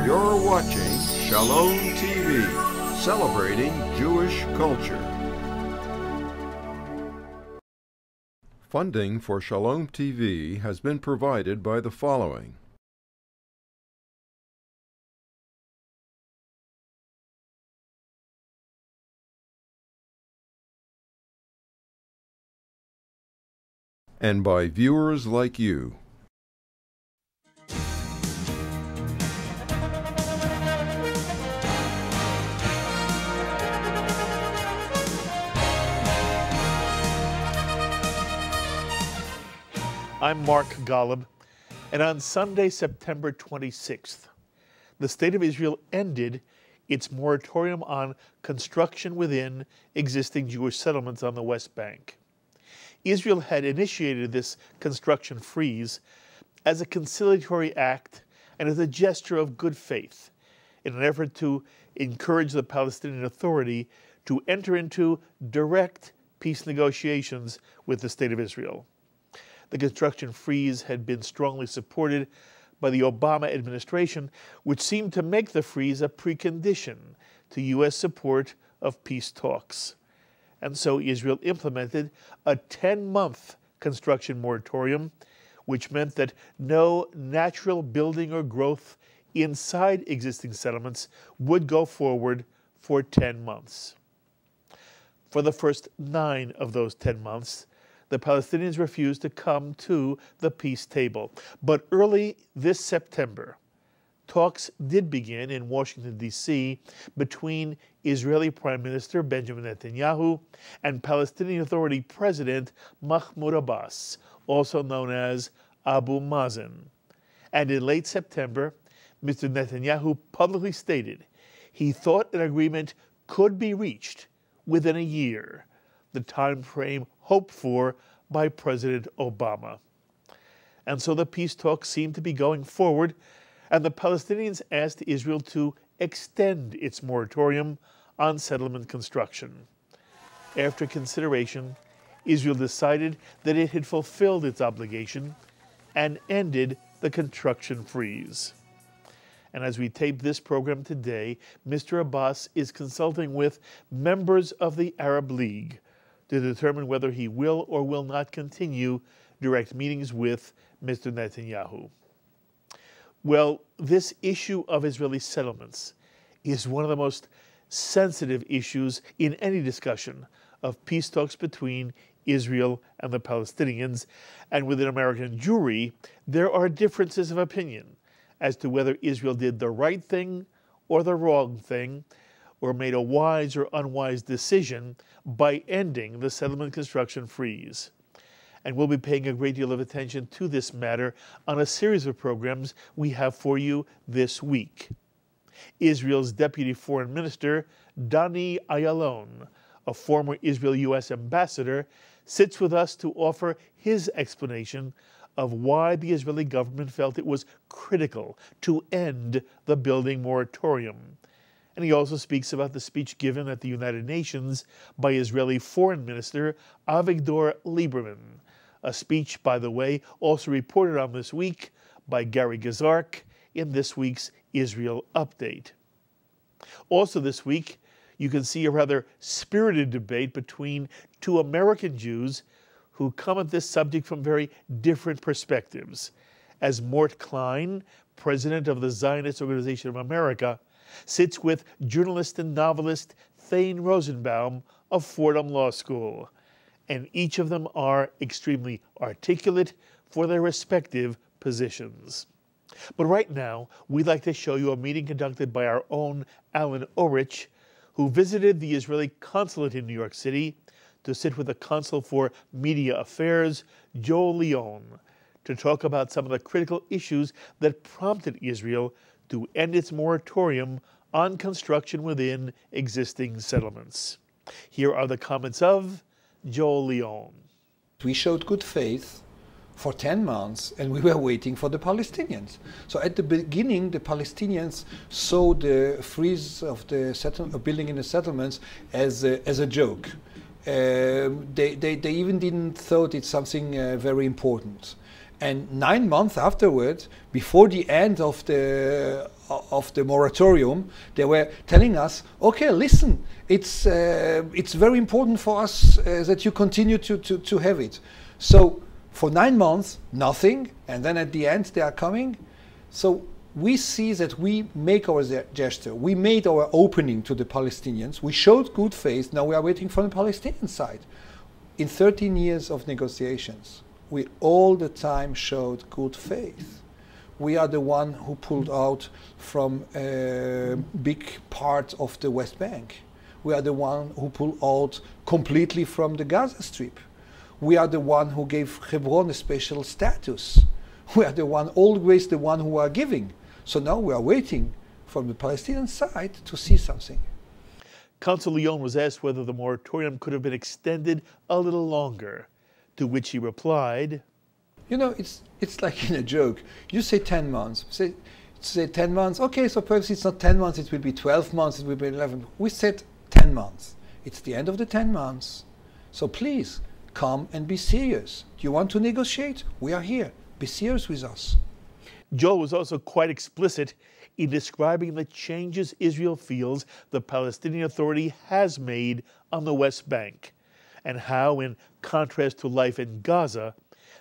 You're watching Shalom TV, celebrating Jewish culture. Funding for Shalom TV has been provided by the following. And by viewers like you. I'm Mark Golub, and on Sunday, September 26th, the State of Israel ended its moratorium on construction within existing Jewish settlements on the West Bank. Israel had initiated this construction freeze as a conciliatory act and as a gesture of good faith in an effort to encourage the Palestinian Authority to enter into direct peace negotiations with the State of Israel. The construction freeze had been strongly supported by the Obama administration, which seemed to make the freeze a precondition to U.S. support of peace talks. And so Israel implemented a 10-month construction moratorium, which meant that no natural building or growth inside existing settlements would go forward for 10 months. For the first 9 of those 10 months, the Palestinians refused to come to the peace table. But early this September, talks did begin in Washington, D.C. between Israeli Prime Minister Benjamin Netanyahu and Palestinian Authority President Mahmoud Abbas, also known as Abu Mazen. And in late September, Mr. Netanyahu publicly stated he thought an agreement could be reached within a year, the time frame hoped for by President Obama. And so the peace talks seemed to be going forward, and the Palestinians asked Israel to extend its moratorium on settlement construction. After consideration, Israel decided that it had fulfilled its obligation and ended the construction freeze. And as we tape this program today, Mr. Abbas is consulting with members of the Arab League to determine whether he will or will not continue direct meetings with Mr. Netanyahu. Well, this issue of Israeli settlements is one of the most sensitive issues in any discussion of peace talks between Israel and the Palestinians, and within American Jewry, there are differences of opinion as to whether Israel did the right thing or the wrong thing, or made a wise or unwise decision by ending the settlement construction freeze. And we'll be paying a great deal of attention to this matter on a series of programs we have for you this week. Israel's Deputy Foreign Minister, Dani Ayalon, a former Israel-U.S. ambassador, sits with us to offer his explanation of why the Israeli government felt it was critical to end the building moratorium. And he also speaks about the speech given at the United Nations by Israeli Foreign Minister Avigdor Lieberman, a speech, by the way, also reported on this week by Gary Gazark in this week's Israel Update. Also this week, you can see a rather spirited debate between two American Jews who come at this subject from very different perspectives, as Mort Klein, president of the Zionist Organization of America, sits with journalist and novelist Thane Rosenbaum of Fordham Law School, and each of them are extremely articulate for their respective positions. But right now, we'd like to show you a meeting conducted by our own Alan Orich, who visited the Israeli consulate in New York City to sit with the Consul for Media Affairs, Joel Leon, to talk about some of the critical issues that prompted Israel to end its moratorium on construction within existing settlements. Here are the comments of Joel Leon. We showed good faith for 10 months and we were waiting for the Palestinians. So at the beginning, the Palestinians saw the freeze of the building in the settlements as a joke. They even didn't thought it's something very important. And 9 months afterwards, before the end of the moratorium, they were telling us, okay, listen, it's very important for us that you continue to have it. So for 9 months, nothing, and then at the end they are coming. So we see that we make our gesture. We made our opening to the Palestinians. We showed good faith. Now we are waiting for the Palestinian side. In 13 years of negotiations, we all the time showed good faith. We are the one who pulled out from a big part of the West Bank. We are the one who pulled out completely from the Gaza Strip. We are the one who gave Hebron a special status. We are always the one who are giving. So now we are waiting from the Palestinian side to see something. Consul Leon was asked whether the moratorium could have been extended a little longer, to which he replied, you know, it's like in a joke. You say 10 months. Say 10 months. Okay, so perhaps it's not 10 months, it will be 12 months, it will be 11. We said 10 months. It's the end of the 10 months. So please, come and be serious. Do you want to negotiate? We are here. Be serious with us. Joel was also quite explicit in describing the changes Israel feels the Palestinian Authority has made on the West Bank, and how, in contrast to life in Gaza,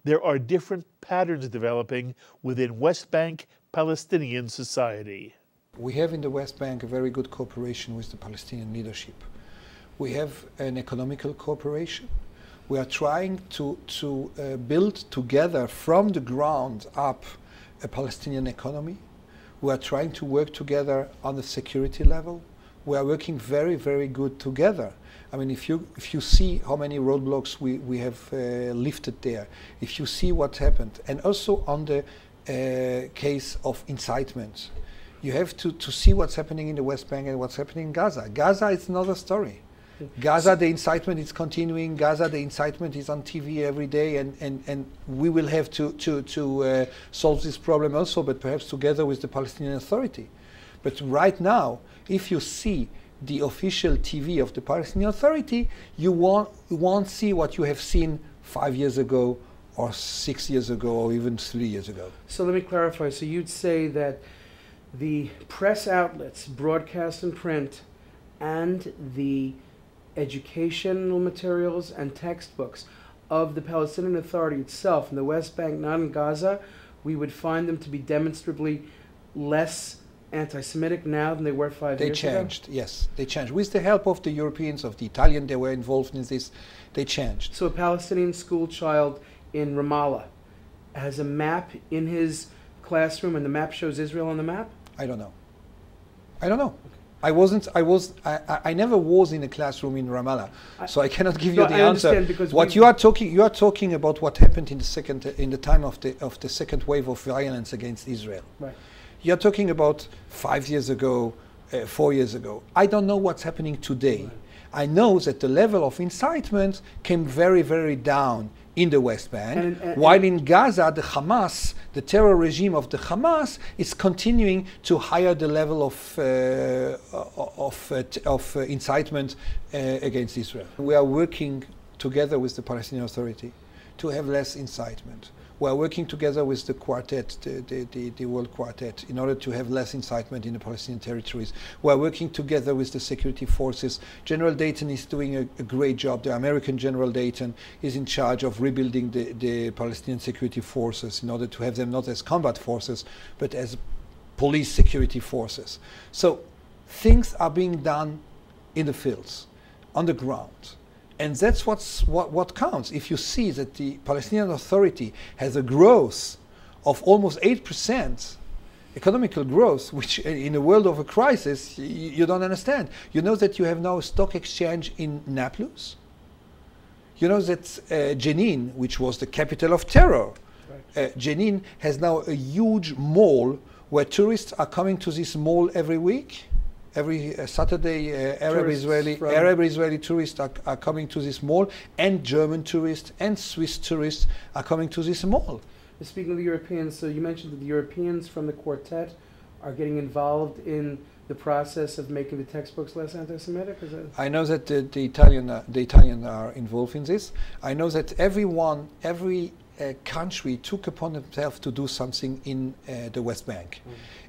there are different patterns developing within West Bank Palestinian society. We have in the West Bank a very good cooperation with the Palestinian leadership. We have an economical cooperation. We are trying to build together from the ground up a Palestinian economy. We are trying to work together on the security level. We are working very, very good together. I mean, if you see how many roadblocks we have lifted there, if you see what happened, and also on the case of incitement, you have to see what's happening in the West Bank and what's happening in Gaza. Gaza is another story. Gaza, the incitement is continuing. Gaza, the incitement is on TV every day, and we will have to solve this problem also, but perhaps together with the Palestinian Authority. But right now, if you see the official TV of the Palestinian Authority, you won't see what you have seen 5 years ago, or 6 years ago, or even 3 years ago. So let me clarify. So you'd say that the press outlets, broadcast and print, and the educational materials and textbooks of the Palestinian Authority itself in the West Bank, not in Gaza, we would find them to be demonstrably less anti-Semitic now than they were 5 years ago? They changed, yes, they changed. With the help of the Europeans, of the Italians, they were involved in this, they changed. So a Palestinian school child in Ramallah has a map in his classroom, and the map shows Israel on the map? I don't know. I don't know. I never was in a classroom in Ramallah, so I cannot give you the answer. Because what you are talking about what happened in the time of the second wave of violence against Israel. Right. You're talking about 5 years ago, 4 years ago. I don't know what's happening today. Right. I know that the level of incitement came very, very down in the West Bank, while in Gaza, the Hamas, the terror regime of the Hamas, is continuing to higher the level of incitement against Israel. We are working together with the Palestinian Authority to have less incitement. We are working together with the quartet, the World Quartet, in order to have less incitement in the Palestinian territories. We are working together with the security forces. General Dayton is doing a great job. The American General Dayton is in charge of rebuilding the Palestinian security forces in order to have them not as combat forces, but as police security forces. So things are being done in the fields, on the ground. And that's what counts. If you see that the Palestinian Authority has a growth of almost 8%, economical growth, which in a world of a crisis, you don't understand. You know that you have now a stock exchange in Nablus? You know that Jenin, which was the capital of terror, right. Jenin has now a huge mall where tourists are coming to this mall every week. Every Saturday, Arab Israeli tourists are coming to this mall, and German tourists and Swiss tourists are coming to this mall. Speaking of the Europeans, so you mentioned that the Europeans from the quartet are getting involved in the process of making the textbooks less anti-Semitic? I know that the Italian are involved in this. I know that every country took upon itself to do something in the West Bank.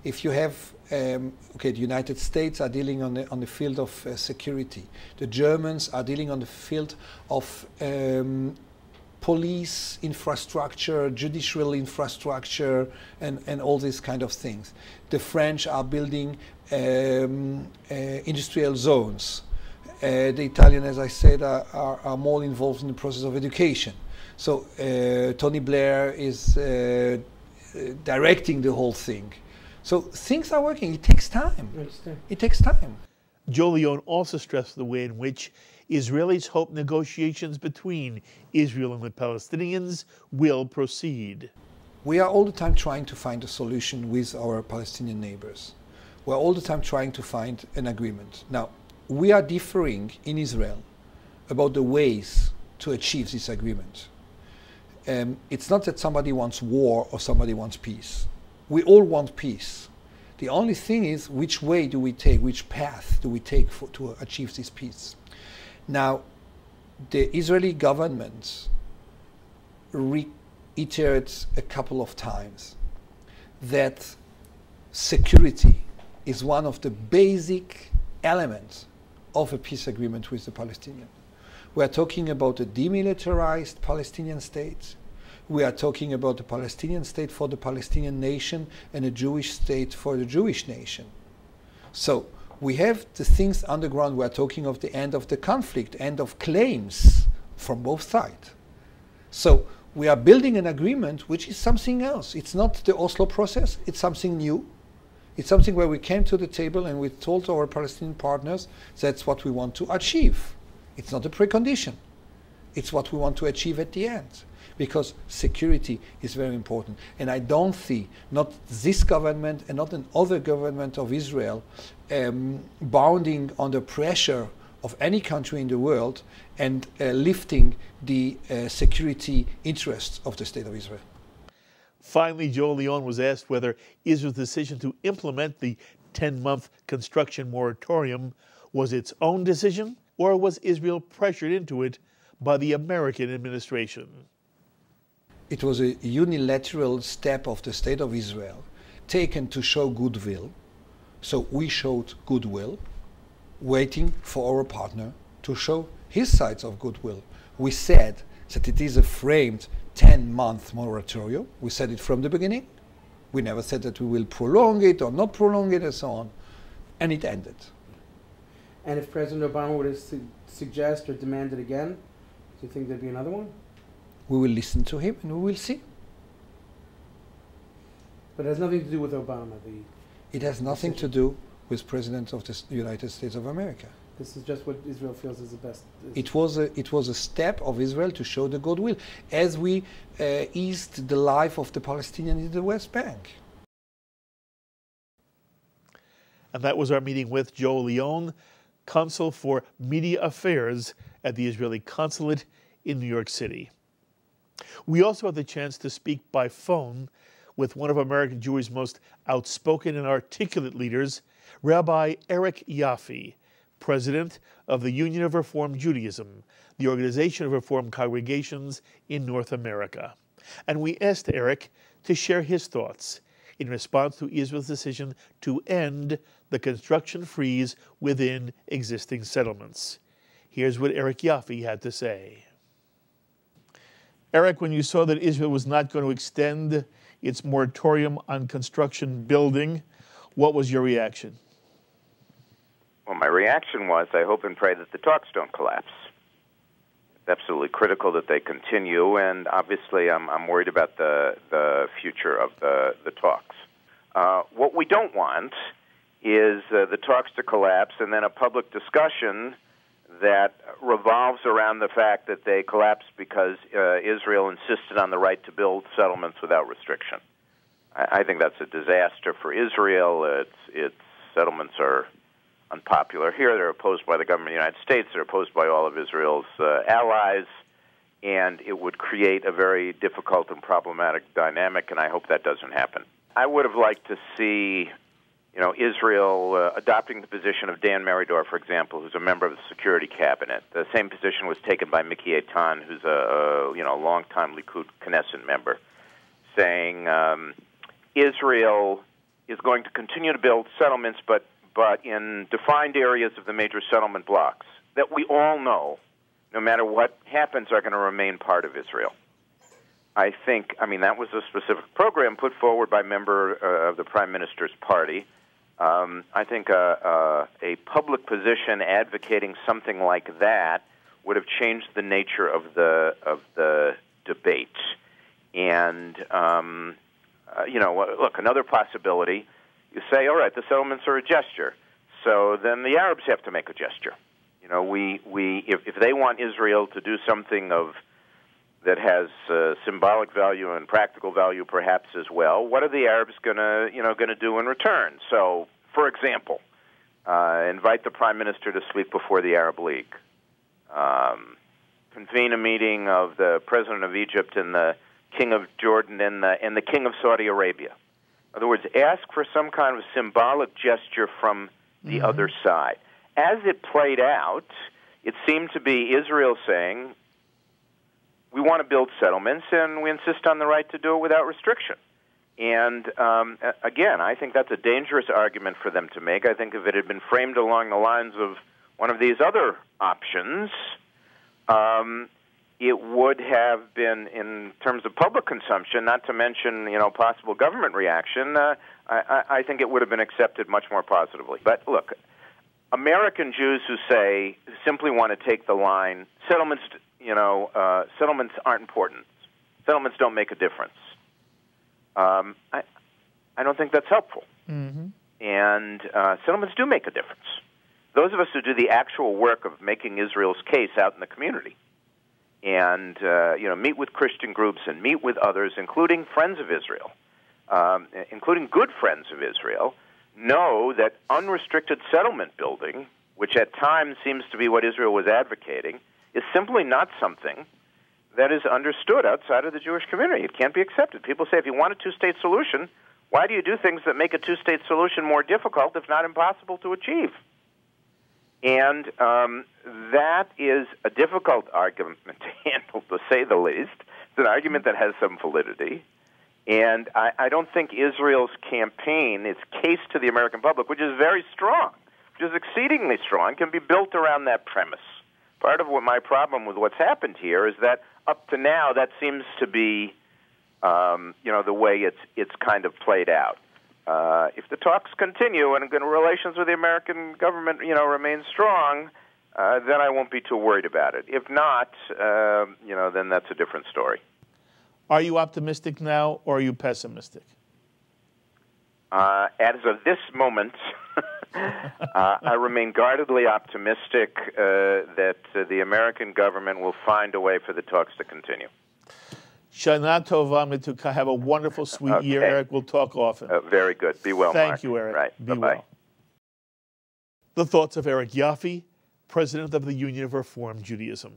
If you have, the United States are dealing on the field of security. The Germans are dealing on the field of police infrastructure, judicial infrastructure, and all these kind of things. The French are building industrial zones. The Italian, as I said, are more involved in the process of education. So Tony Blair is directing the whole thing. So things are working. It takes time. It takes time. Joe Leon also stressed the way in which Israelis hope negotiations between Israel and the Palestinians will proceed. We are all the time trying to find a solution with our Palestinian neighbors. We're all the time trying to find an agreement. Now, we are differing in Israel about the ways to achieve this agreement. It's not that somebody wants war or somebody wants peace. We all want peace. The only thing is, which way do we take, which path do we take to achieve this peace? Now, the Israeli government reiterates a couple of times that security is one of the basic elements of a peace agreement with the Palestinians. We are talking about a demilitarized Palestinian state. We are talking about a Palestinian state for the Palestinian nation and a Jewish state for the Jewish nation. So we have the things underground. We are talking of the end of the conflict, end of claims from both sides. So we are building an agreement which is something else. It's not the Oslo process. It's something new. It's something where we came to the table and we told our Palestinian partners that's what we want to achieve. It's not a precondition. It's what we want to achieve at the end. Because security is very important. And I don't see, not this government and not another government of Israel, bounding under pressure of any country in the world and lifting the security interests of the State of Israel. Finally, Joe Leon was asked whether Israel's decision to implement the 10-month construction moratorium was its own decision, or was Israel pressured into it by the American administration? It was a unilateral step of the State of Israel taken to show goodwill. So we showed goodwill, waiting for our partner to show his sides of goodwill. We said that it is a framed 10-month moratorium. We said it from the beginning. We never said that we will prolong it or not prolong it and so on. And it ended. And if President Obama were to suggest or demand it again, do you think there'd be another one? We will listen to him and we will see. But it has nothing to do with Obama. It has nothing to do with President of the United States of America. This is just what Israel feels is the best. It was a step of Israel to show the goodwill as we eased the life of the Palestinians in the West Bank. And that was our meeting with Joe Leon, Consul for Media Affairs at the Israeli Consulate in New York City. We also had the chance to speak by phone with one of American Jewry's most outspoken and articulate leaders, Rabbi Eric Yoffie, president of the Union of Reform Judaism, the organization of Reform congregations in North America. And we asked Eric to share his thoughts in response to Israel's decision to end the construction freeze within existing settlements. Here's what Eric Yoffie had to say. Eric, when you saw that Israel was not going to extend its moratorium on construction building, what was your reaction? Well, my reaction was, I hope and pray that the talks don't collapse. It's absolutely critical that they continue, and obviously I'm worried about the future of the talks. What we don't want is the talks to collapse and then a public discussion that revolves around the fact that they collapsed because Israel insisted on the right to build settlements without restriction. I think that's a disaster for Israel. Its settlements are unpopular here. They're opposed by the government of the United States. They're opposed by all of Israel's allies. And it would create a very difficult and problematic dynamic, and I hope that doesn't happen. I would have liked to see Israel adopting the position of Dan Meridor, for example, who's a member of the Security Cabinet. The same position was taken by Miki Eitan, who's a longtime Likud Knesset member, saying Israel is going to continue to build settlements, but in defined areas of the major settlement blocks that we all know, no matter what happens, are going to remain part of Israel. I mean, that was a specific program put forward by a member of the Prime Minister's party. I think a public position advocating something like that would have changed the nature of the debate. And look, another possibility: you say, all right, the settlements are a gesture, so then the Arabs have to make a gesture. If they want Israel to do something that has symbolic value and practical value, perhaps as well, what are the Arabs going to do in return? So, for example, invite the Prime Minister to speak before the Arab League, convene a meeting of the President of Egypt and the King of Jordan and the King of Saudi Arabia. In other words, ask for some kind of symbolic gesture from the other side. As it played out, it seemed to be Israel saying, we want to build settlements, and we insist on the right to do it without restriction. And again, I think that's a dangerous argument for them to make. I think if it had been framed along the lines of one of these other options, it would have been, in terms of public consumption, not to mention possible government reaction, I think it would have been accepted much more positively. But look, American Jews who simply want to take the line, settlements aren't important. Settlements don't make a difference. I don't think that's helpful. Mm-hmm. And settlements do make a difference. Those of us who do the actual work of making Israel's case out in the community and meet with Christian groups and meet with others, including friends of Israel, including good friends of Israel, know that unrestricted settlement building, which at times seems to be what Israel was advocating, is simply not something that is understood outside of the Jewish community. It can't be accepted. People say, if you want a two-state solution, why do you do things that make a two-state solution more difficult, if not impossible, to achieve? And that is a difficult argument to handle, to say the least. It's an argument that has some validity. And I don't think Israel's campaign, its case to the American public, which is very strong, which is exceedingly strong, can be built around that premise. Part of what my problem with what's happened here is that up to now that seems to be, the way it's kind of played out. If the talks continue and relations with the American government, remain strong, then I won't be too worried about it. If not, then that's a different story. Are you optimistic now, or are you pessimistic? As of this moment, I remain guardedly optimistic that the American government will find a way for the talks to continue. Shana Tova Mituka. Have a wonderful, sweet year, Eric. We'll talk often. Very good. Be well, Thank Mark. you, Eric. Right. Be Bye-bye. well. The thoughts of Eric Yoffie, president of the Union of Reform Judaism.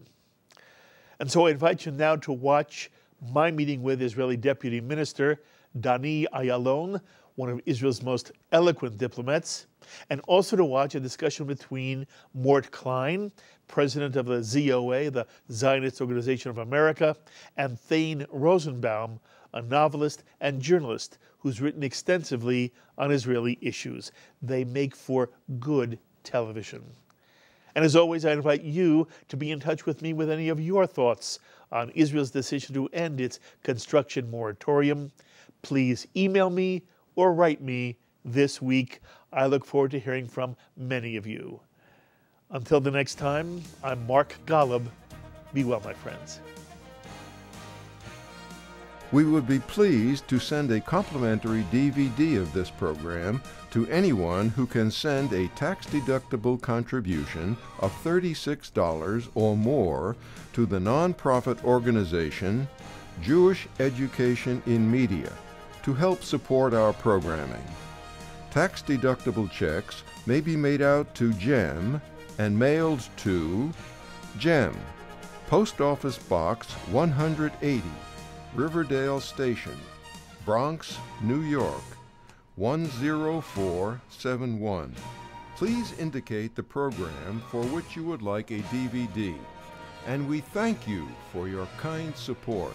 And so I invite you now to watch my meeting with Israeli Deputy Minister Dani Ayalon, one of Israel's most eloquent diplomats, and also to watch a discussion between Mort Klein, president of the ZOA, the Zionist Organization of America, and Thane Rosenbaum, a novelist and journalist who's written extensively on Israeli issues. They make for good television. And as always, I invite you to be in touch with me with any of your thoughts on Israel's decision to end its construction moratorium. Please email me or write me this week. I look forward to hearing from many of you. Until the next time, I'm Mark Golub. Be well, my friends. We would be pleased to send a complimentary DVD of this program to anyone who can send a tax-deductible contribution of $36 or more to the nonprofit organization Jewish Education in Media to help support our programming. Tax-deductible checks may be made out to GEM and mailed to GEM, Post Office Box 180, Riverdale Station, Bronx, New York, 10471. Please indicate the program for which you would like a DVD, and we thank you for your kind support.